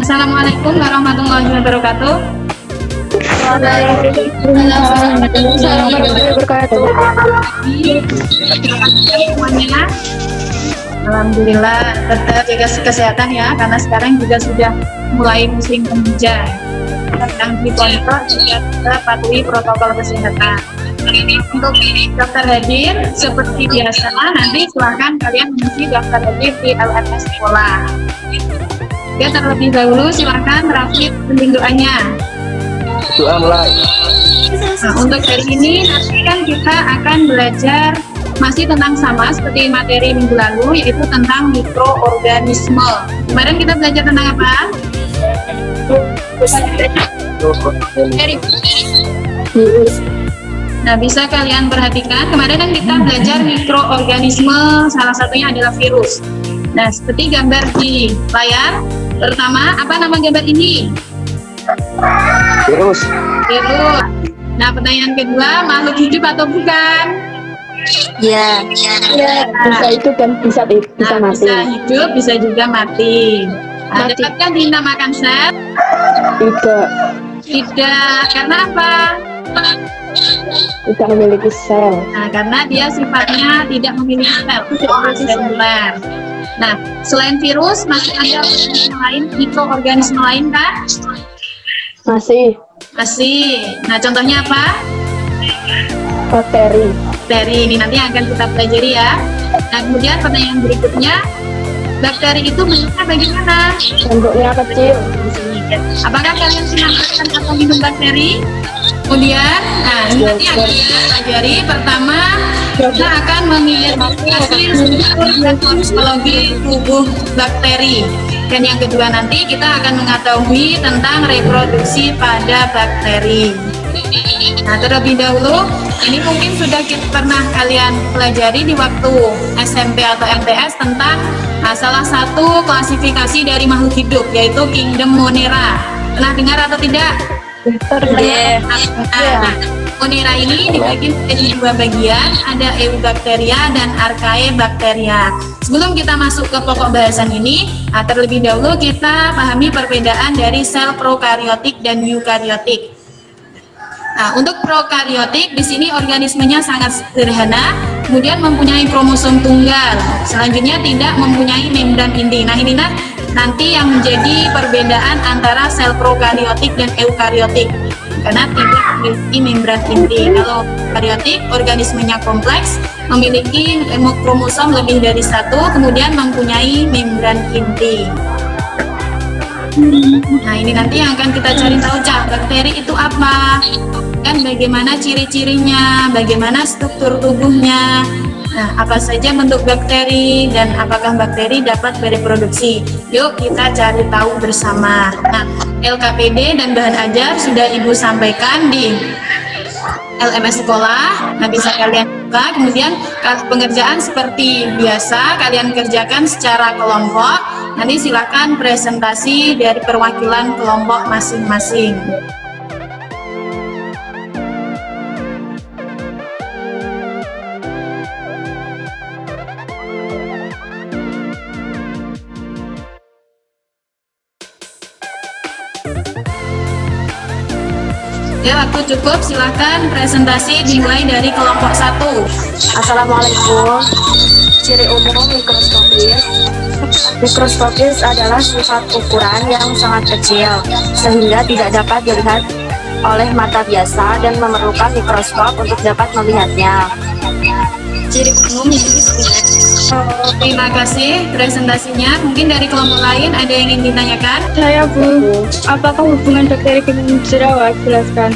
Assalamualaikum warahmatullahi wabarakatuh. Waalaikumsalam warahmatullahi wabarakatuh. Semuanya, alhamdulillah tetap jaga kesehatan ya, karena sekarang juga sudah mulai musim penghujan. Yang dikontrol juga tetap patuhi protokol kesehatan. Untuk daftar hadir seperti biasa, nanti silahkan kalian mengisi daftar hadir di LMS sekolah. Ya, terlebih dahulu silahkan rapid penting doanya. Doa mulai. Nah, untuk hari ini nanti kan kita akan belajar masih tentang sama seperti materi minggu lalu, yaitu tentang mikroorganisme. Kemarin kita belajar tentang apa? Nah, bisa kalian perhatikan kemarin kan kita belajar mikroorganisme, salah satunya adalah virus. Nah, seperti gambar di layar, pertama apa nama gambar ini? Virus. Virus. Nah, pertanyaan kedua, makhluk hidup atau bukan? Ya, Bisa hidup dan bisa Nah, mati. bisa hidup, bisa juga mati. Nah, dapatkah dinamakan sel? Tidak. Tidak. Karena apa? Tidak memiliki sel. Nah, karena dia sifatnya tidak memiliki sel, seluler. Nah, selain virus, masih ada organisme lain, mikroorganisme lain kan? Masih Masih. Nah, contohnya apa? bakteri. Bakteri. Ini nanti akan kita pelajari ya. Nah, kemudian pertanyaan berikutnya, bakteri itu bentuknya bagaimana? Bentuknya kecil. Apakah kalian pernah makan atau minum bakteri? Kemudian, nah ini nanti akan kita pelajari. Pertama, kita akan mengidentifikasi struktur dan morfologi tubuh bakteri. Dan yang kedua nanti kita akan mengetahui tentang reproduksi pada bakteri. Nah, terlebih dahulu, ini mungkin sudah pernah kalian pelajari di waktu SMP atau MTS tentang salah satu klasifikasi dari makhluk hidup, yaitu Kingdom Monera. Pernah dengar atau tidak? ya, Nah, Monera ini dibagi menjadi dua bagian, ada Eubacteria dan Archaebacteria. Sebelum kita masuk ke pokok bahasan ini, terlebih dahulu kita pahami perbedaan dari sel prokariotik dan eukariotik. Nah, untuk prokariotik di sini organismenya sangat sederhana, kemudian mempunyai kromosom tunggal. Selanjutnya tidak mempunyai membran inti. Nah, ini nanti yang menjadi perbedaan antara sel prokariotik dan eukariotik, karena tidak memiliki membran inti. Kalau eukariotik organismenya kompleks, memiliki kromosom lebih dari satu, kemudian mempunyai membran inti. Nah, ini nanti yang akan kita cari tahu, bakteri itu apa, kan bagaimana ciri-cirinya, bagaimana struktur tubuhnya, nah apa saja bentuk bakteri, dan apakah bakteri dapat bereproduksi. Yuk kita cari tahu bersama. Nah, LKPD dan bahan ajar sudah Ibu sampaikan di LMS sekolah. Nah, bisa kalian buka. Kemudian pengerjaan seperti biasa kalian kerjakan secara kelompok. Nanti silakan presentasi dari perwakilan kelompok masing-masing. Ya, waktu cukup, silakan presentasi dimulai dari kelompok 1. Assalamualaikum. Ciri umum mikroskopis. Mikroskopis adalah sifat ukuran yang sangat kecil sehingga tidak dapat dilihat oleh mata biasa dan memerlukan mikroskop untuk dapat melihatnya. Ciri umum Terima kasih presentasinya. Mungkin dari kelompok lain ada yang ingin ditanyakan? Saya Bu, apakah hubungan bakteri dengan jerawat? Jelaskan.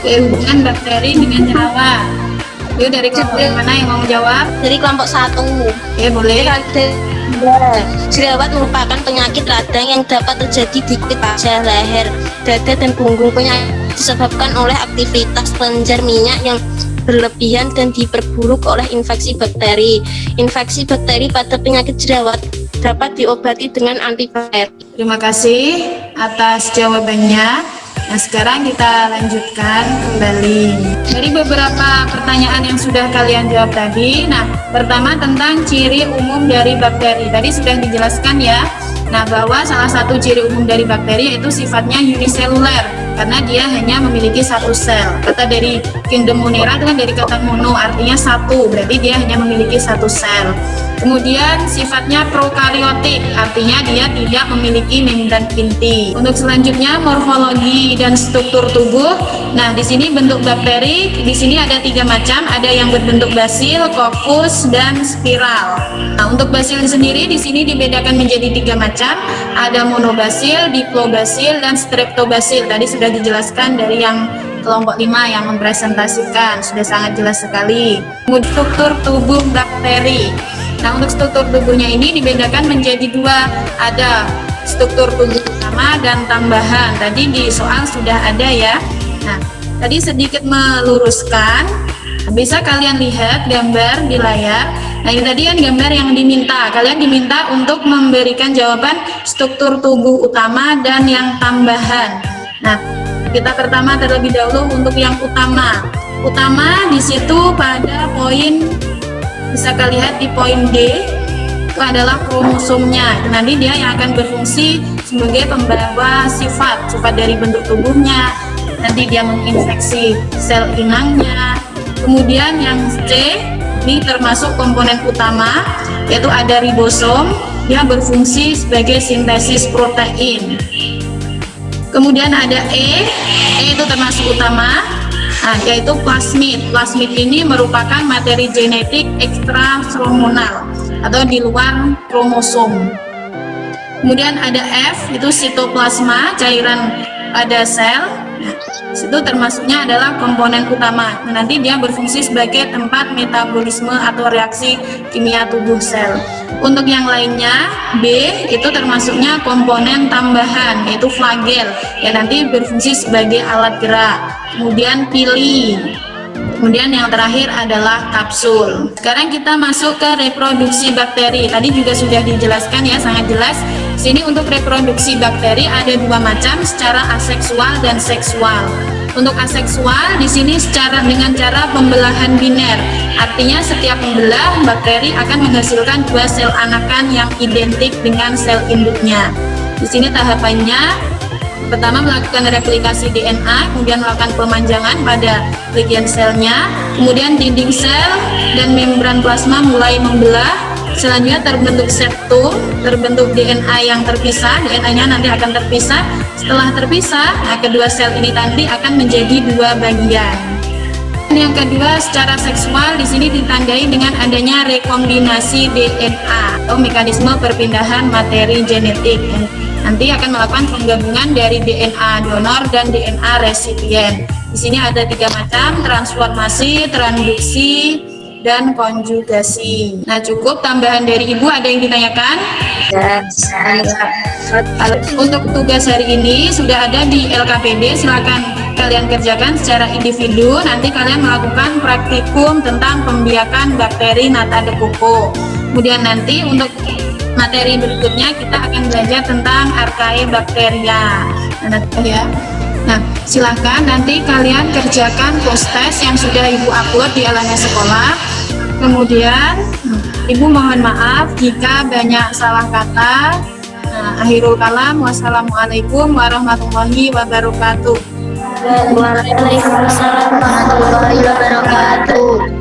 Hubungan bakteri dengan jerawat. Yuk, dari kelompok yang mana yang mau menjawab? Dari kelompok 1. Ya, boleh. Jerawat merupakan penyakit radang yang dapat terjadi di kulit wajah, leher, dada, dan punggung. Penyakit disebabkan oleh aktivitas kelenjar minyak yang berlebihan dan diperburuk oleh infeksi bakteri. Infeksi bakteri pada penyakit jerawat dapat diobati dengan antibakteri. Terima kasih atas jawabannya. Nah, sekarang kita lanjutkan kembali. Dari beberapa pertanyaan yang sudah kalian jawab tadi, nah, pertama tentang ciri umum dari bakteri. Tadi sudah dijelaskan ya, Nah, bahwa salah satu ciri umum dari bakteri yaitu sifatnya uniseluler karena dia hanya memiliki satu sel. Kata dari Kingdom Monera itu kan dari kata mono, artinya satu, berarti dia hanya memiliki satu sel. Kemudian sifatnya prokariotik, artinya dia tidak memiliki membran inti. Untuk selanjutnya morfologi dan struktur tubuh. Nah, di sini bentuk bakteri, di sini ada 3 macam, ada yang berbentuk basil, coccus, dan spiral. Nah, untuk basil sendiri di sini dibedakan menjadi 3 macam, ada monobasil, diplobasil, dan streptobasil. Tadi sudah dijelaskan dari yang kelompok 5 yang mempresentasikan, sudah sangat jelas sekali. Struktur tubuh bakteri. Nah, untuk struktur tubuhnya ini dibedakan menjadi 2, ada struktur tubuh utama dan tambahan. Tadi di soal sudah ada ya. Nah, tadi sedikit meluruskan, bisa kalian lihat gambar di layar. Nah, ini tadi kan gambar yang diminta. Kalian diminta untuk memberikan jawaban struktur tubuh utama dan yang tambahan. Nah, kita pertama terlebih dahulu untuk yang utama. Utama di situ pada poin, bisa kalian lihat di poin D, itu adalah kromosomnya. Nanti dia yang akan berfungsi sebagai pembawa sifat dari bentuk tubuhnya. Nanti dia menginfeksi sel inangnya. Kemudian yang C, ini termasuk komponen utama, yaitu ada ribosom, dia berfungsi sebagai sintesis protein. Kemudian ada E itu termasuk utama, yaitu plasmid. Plasmid ini merupakan materi genetik ekstrahormonal atau di luar kromosom. Kemudian ada F, itu sitoplasma, cairan pada sel. Itu termasuknya adalah komponen utama. Nanti dia berfungsi sebagai tempat metabolisme atau reaksi kimia tubuh sel. Untuk yang lainnya, B itu termasuknya komponen tambahan, yaitu flagel, yang nanti berfungsi sebagai alat gerak. Kemudian pili. Kemudian yang terakhir adalah kapsul. Sekarang kita masuk ke reproduksi bakteri. Tadi juga sudah dijelaskan ya, sangat jelas. Sini untuk reproduksi bakteri ada 2 macam, secara aseksual dan seksual. Untuk aseksual di sini dengan cara pembelahan biner. Artinya setiap membelah, bakteri akan menghasilkan 2 sel anakan yang identik dengan sel induknya. Di sini tahapannya, pertama melakukan replikasi DNA, kemudian melakukan pemanjangan pada bagian selnya, kemudian dinding sel dan membran plasma mulai membelah. Selanjutnya terbentuk septum, terbentuk DNA yang terpisah, DNA-nya nanti akan terpisah. Setelah terpisah, kedua sel ini nanti akan menjadi 2 bagian. Yang kedua, secara seksual di sini ditandai dengan adanya rekombinasi DNA atau mekanisme perpindahan materi genetik. Nanti akan melakukan penggabungan dari DNA donor dan DNA resipien. Di sini ada 3 macam, transformasi, transduksi, dan konjugasi. Nah, cukup tambahan dari Ibu, ada yang ditanyakan? Untuk tugas hari ini sudah ada di LKPD, silakan kalian kerjakan secara individu. Nanti kalian melakukan praktikum tentang pembiakan bakteri Nata de coco. Kemudian nanti untuk materi berikutnya kita akan belajar tentang Archaebacteria. Nah, silahkan nanti kalian kerjakan post test yang sudah Ibu upload di Alanya Sekolah. Kemudian Ibu mohon maaf jika banyak salah kata. Akhirul kalam, wassalamualaikum warahmatullahi wabarakatuh. Waalaikumsalam warahmatullahi wabarakatuh.